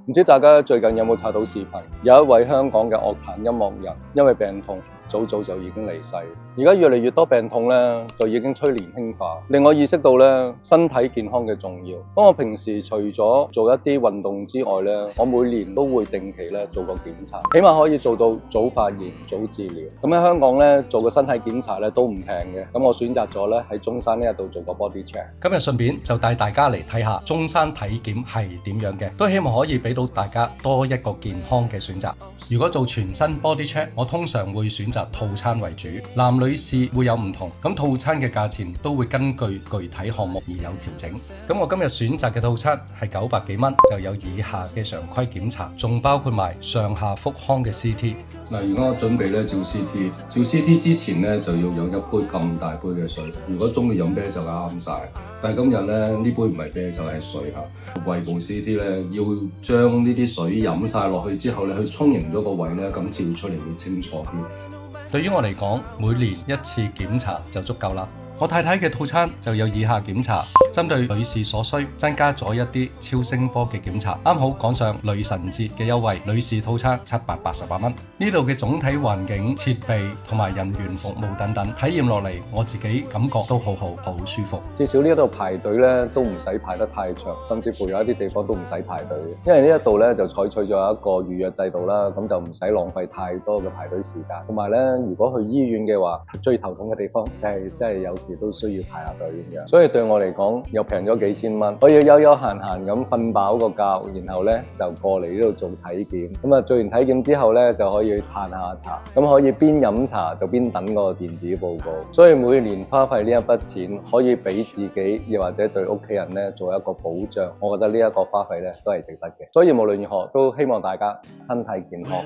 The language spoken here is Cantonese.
唔知大家最近有冇刷到視頻？有一位香港嘅樂壇音樂人，因為病痛，早早就已經離世。而家越嚟越多病痛咧，就已經趨年輕化，令我意識到咧身體健康嘅重要。咁我平時除咗做一啲運動之外咧，我每年都會定期咧做個檢查，起碼可以做到早發現、早治療。咁喺香港咧做個身體檢查咧都唔平嘅，咁我選擇咗咧喺中山呢一度做個 body check。今日順便就帶大家嚟睇下中山體檢係點樣嘅，都希望可以俾到大家多一個健康嘅選擇。如果做全身 body check，我通常會選擇套餐為主，男女士會有唔同，咁套餐嘅價錢都會根據具體項目而有調整。咁我今日選擇嘅套餐係900幾蚊，就有以下嘅常規檢查，仲包括埋上下腹腔嘅 CT。嗱，而家我準備咧照 CT， 照 CT 之前咧就要有一杯咁大杯嘅水。如果中意飲啤就啱晒，但係今日咧呢杯唔係啤酒係水嚇。胃部 CT 咧要將呢啲水飲晒落去之後咧，去充盈咗個胃咧，咁照出嚟會清楚啲。對於我嚟講，每年一次檢查就足夠啦。我太太嘅套餐就有以下檢查，針對女士所需，增加咗一啲超聲波嘅檢查，啱好趕上女神節嘅優惠，女士套餐788蚊。呢度嘅總體環境、設備同埋人員服務等等，體驗落嚟我自己感覺都好舒服。至少呢一度排隊咧都唔使排得太長，甚至乎有一啲地方都唔使排隊，因為呢一度咧就採取咗一個預約制度啦，咁就唔使浪費太多嘅排隊時間。同埋咧，如果去醫院嘅話，最頭痛嘅地方就係真係有時都需要排下隊咁樣，所以對我嚟講又平咗幾千蚊，可以悠悠閒閒咁瞓飽個覺，然後咧就過嚟呢度做體檢。咁啊做完體檢之後咧就可以去嘆下茶，咁可以邊飲茶就邊等個電子報告。所以每年花費呢一筆錢，可以俾自己又或者對屋企人咧做一個保障，我覺得呢一個花費咧都係值得嘅。所以無論如何都希望大家身體健康。